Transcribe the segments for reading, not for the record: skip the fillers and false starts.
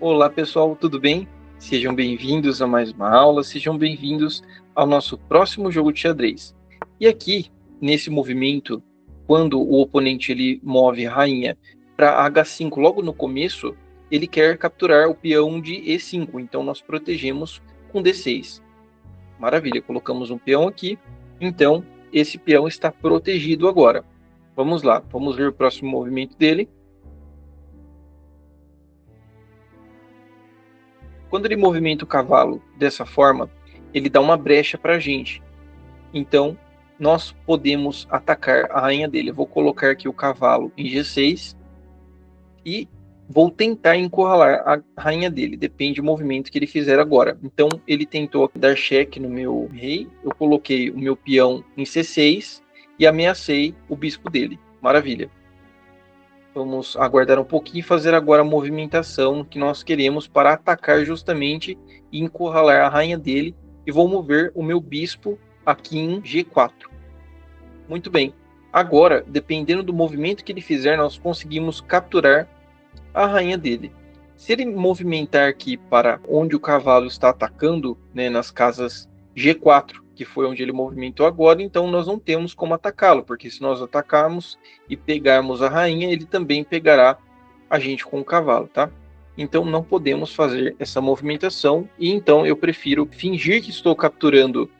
Olá pessoal, tudo bem? Sejam bem-vindos a mais uma aula, sejam bem-vindos ao nosso próximo jogo de xadrez. E aqui, nesse movimento, quando o oponente ele move rainha para H5 logo no começo, ele quer capturar o peão de E5, então nós protegemos com D6. Maravilha, colocamos um peão aqui, então esse peão está protegido agora. Vamos lá, vamos ver o próximo movimento dele. Quando ele movimenta o cavalo dessa forma, ele dá uma brecha para a gente. Então, nós podemos atacar a rainha dele. Eu vou colocar aqui o cavalo em G6 e vou tentar encurralar a rainha dele. Depende do movimento que ele fizer agora. Então, ele tentou dar cheque no meu rei. Eu coloquei o meu peão em C6 e ameacei o bispo dele. Maravilha. Vamos aguardar um pouquinho e fazer agora a movimentação que nós queremos para atacar justamente e encurralar a rainha dele. E vou mover o meu bispo aqui em G4. Muito bem. Agora, dependendo do movimento que ele fizer, nós conseguimos capturar a rainha dele. Se ele movimentar aqui para onde o cavalo está atacando, né, nas casas G4, que foi onde ele movimentou agora, então nós não temos como atacá-lo, porque se nós atacarmos e pegarmos a rainha, ele também pegará a gente com o cavalo, tá? Então não podemos fazer essa movimentação, e então eu prefiro fingir que estou capturando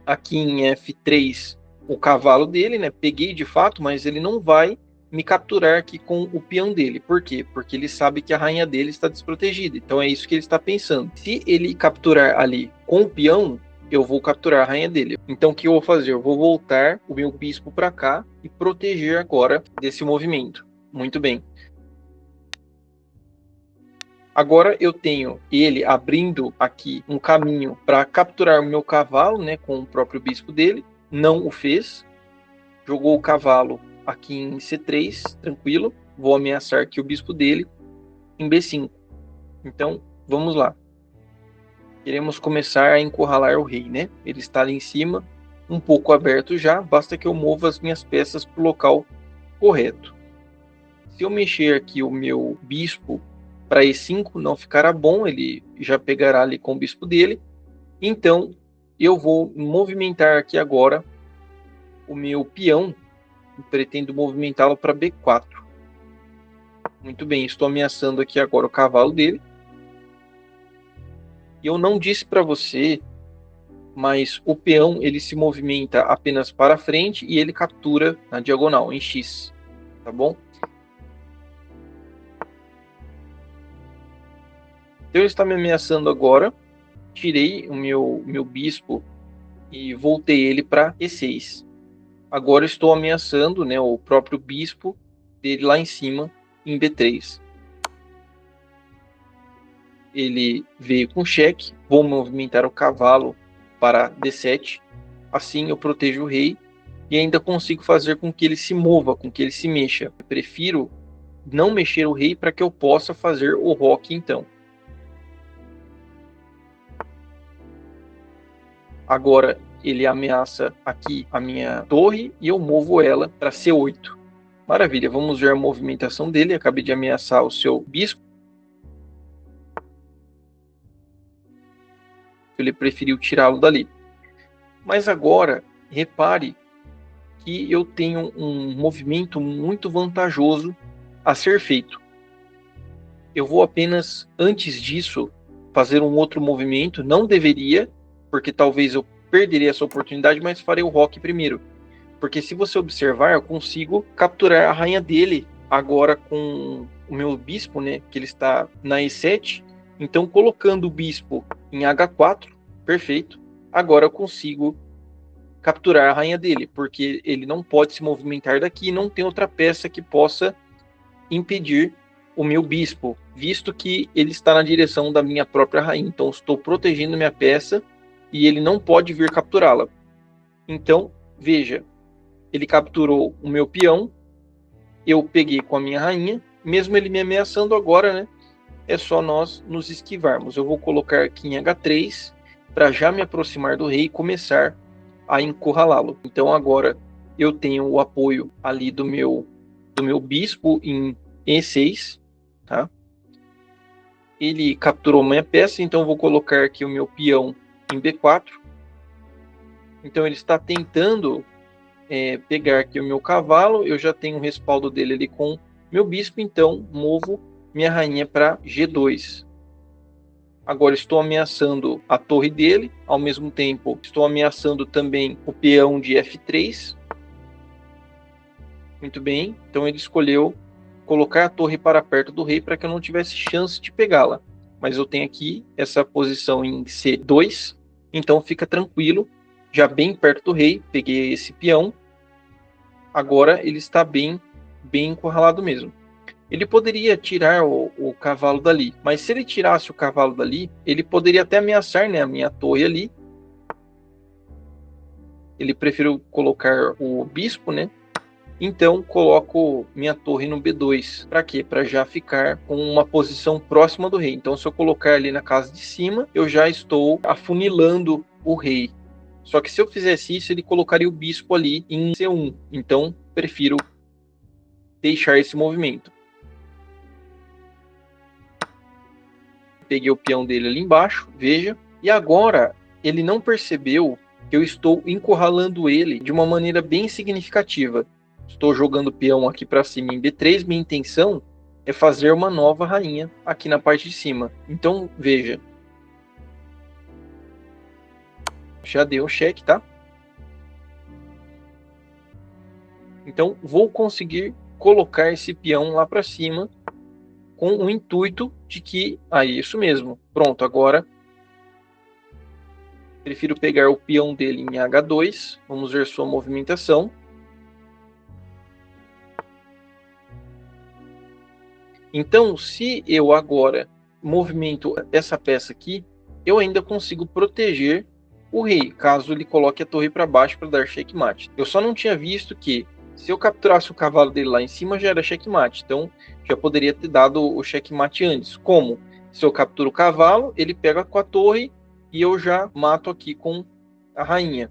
aqui em F3 o cavalo dele, né? Peguei de fato, mas ele não vai me capturar aqui com o peão dele. Por quê? Porque ele sabe que a rainha dele está desprotegida. Então é isso que ele está pensando. Se ele capturar ali com o peão, eu vou capturar a rainha dele. Então o que eu vou fazer? Eu vou voltar o meu bispo para cá e proteger agora desse movimento. Muito bem. Agora eu tenho ele abrindo aqui um caminho para capturar o meu cavalo, né, com o próprio bispo dele. Não o fez. Jogou o cavalo aqui em C3, tranquilo. Vou ameaçar aqui o bispo dele em B5. Então, vamos lá. Queremos começar a encurralar o rei, né? Ele está ali em cima, um pouco aberto já. Basta que eu mova as minhas peças para o local correto. Se eu mexer aqui o meu bispo para E5, não ficará bom. Ele já pegará ali com o bispo dele. Então, eu vou movimentar aqui agora o meu peão. Pretendo movimentá-lo para B4. Muito bem, estou ameaçando aqui agora o cavalo dele. E eu não disse para você, mas o peão ele se movimenta apenas para frente e ele captura na diagonal, em X. Tá bom? Então ele está me ameaçando agora. Tirei o meu bispo e voltei ele para E6. Agora estou ameaçando, né, o próprio bispo dele lá em cima, em B3. Ele veio com cheque. Vou movimentar o cavalo para D7. Assim eu protejo o rei e ainda consigo fazer com que ele se mova, com que ele se mexa. Eu prefiro não mexer o rei para que eu possa fazer o roque então. Agora ele ameaça aqui a minha torre e eu movo ela para C8. Maravilha, vamos ver a movimentação dele. Acabei de ameaçar o seu bispo. Ele preferiu tirá-lo dali. Mas agora, repare que eu tenho um movimento muito vantajoso a ser feito. Eu vou apenas, antes disso, fazer um outro movimento. Não deveria, porque talvez eu perderia essa oportunidade, mas farei o roque primeiro. Porque se você observar, eu consigo capturar a rainha dele agora com o meu bispo, né? Que ele está na E7. Então, colocando o bispo em H4, perfeito. Agora eu consigo capturar a rainha dele, porque ele não pode se movimentar daqui, não tem outra peça que possa impedir o meu bispo, visto que ele está na direção da minha própria rainha. Então estou protegendo minha peça e ele não pode vir capturá-la. Então, veja, ele capturou o meu peão, eu peguei com a minha rainha, mesmo ele me ameaçando agora, né? É só nós nos esquivarmos. Eu vou colocar aqui em H3 para já me aproximar do rei e começar a encurralá-lo. Então agora eu tenho o apoio ali do meu bispo em E6, tá? ele capturou minha peça, então eu vou colocar aqui o meu peão em B4. Então ele está tentando pegar aqui o meu cavalo, eu já tenho o respaldo dele ali com meu bispo, então movo minha rainha para G2. Agora estou ameaçando a torre dele, ao mesmo tempo estou ameaçando também o peão de F3. Muito bem, então ele escolheu colocar a torre para perto do rei para que eu não tivesse chance de pegá-la. Mas eu tenho aqui essa posição em C2, então fica tranquilo, já bem perto do rei, peguei esse peão. Agora ele está bem encurralado mesmo. Ele poderia tirar o cavalo dali, mas se ele tirasse o cavalo dali, ele poderia até ameaçar, né, a minha torre ali. Ele preferiu colocar o bispo, né? Então coloco minha torre no B2. Para quê? Para já ficar com uma posição próxima do rei. Então se eu colocar ali na casa de cima, eu já estou afunilando o rei. Só que se eu fizesse isso, ele colocaria o bispo ali em C1. Então prefiro deixar esse movimento. Peguei o peão dele ali embaixo, veja. E agora ele não percebeu que eu estou encurralando ele de uma maneira bem significativa. Estou jogando o peão aqui para cima em B3. Minha intenção é fazer uma nova rainha aqui na parte de cima. Então, veja. Já deu cheque, tá? Então, vou conseguir colocar esse peão lá para cima com o intuito de que... isso mesmo. Pronto, agora prefiro pegar o peão dele em H2. Vamos ver sua movimentação. Então, se eu agora movimento essa peça aqui, eu ainda consigo proteger o rei, caso ele coloque a torre para baixo para dar checkmate. Eu só não tinha visto que, se eu capturasse o cavalo dele lá em cima, já era checkmate. Então, já poderia ter dado o checkmate antes. Como? Se eu capturo o cavalo, ele pega com a torre e eu já mato aqui com a rainha.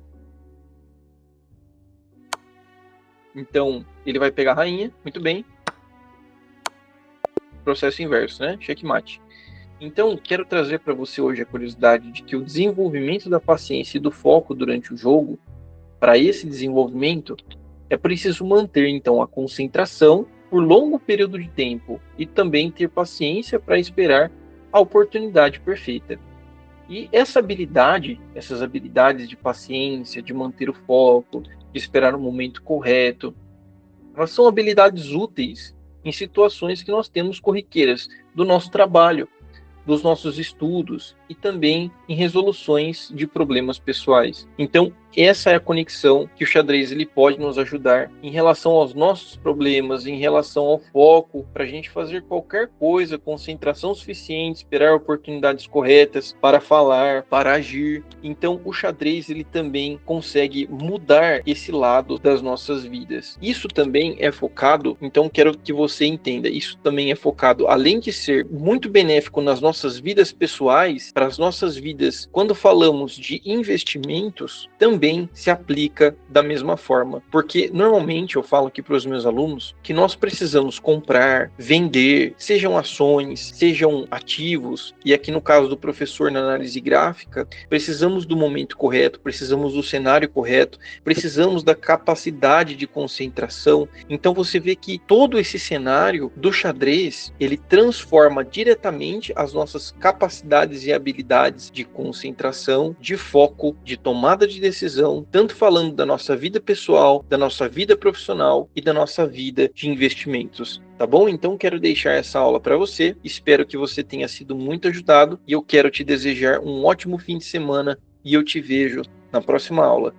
Então, ele vai pegar a rainha, muito bem. Processo inverso, né? Checkmate. Então, quero trazer para você hoje a curiosidade de que o desenvolvimento da paciência e do foco durante o jogo, para esse desenvolvimento, é preciso manter, então, a concentração por longo período de tempo e também ter paciência para esperar a oportunidade perfeita. E essas habilidades de paciência, de manter o foco, de esperar o momento correto, elas são habilidades úteis em situações que nós temos corriqueiras do nosso trabalho, dos nossos estudos e também em resoluções de problemas pessoais. Então, essa é a conexão que o xadrez ele pode nos ajudar em relação aos nossos problemas, em relação ao foco, para a gente fazer qualquer coisa, concentração suficiente, esperar oportunidades corretas para falar, para agir. Então, o xadrez ele também consegue mudar esse lado das nossas vidas. Isso também é focado, então quero que você entenda, isso também é focado, além de ser muito benéfico nas nossas vidas pessoais, para as nossas vidas, quando falamos de investimentos, também se aplica da mesma forma. Porque normalmente eu falo aqui para os meus alunos que nós precisamos comprar, vender, sejam ações, sejam ativos, e aqui no caso do professor na análise gráfica, precisamos do momento correto, precisamos do cenário correto, precisamos da capacidade de concentração. Então você vê que todo esse cenário do xadrez, ele transforma diretamente as nossas capacidades e habilidades de concentração, de foco, de tomada de decisão, tanto falando da nossa vida pessoal, da nossa vida profissional e da nossa vida de investimentos. Tá bom? Então quero deixar essa aula para você. Espero que você tenha sido muito ajudado e eu quero te desejar um ótimo fim de semana e eu te vejo na próxima aula.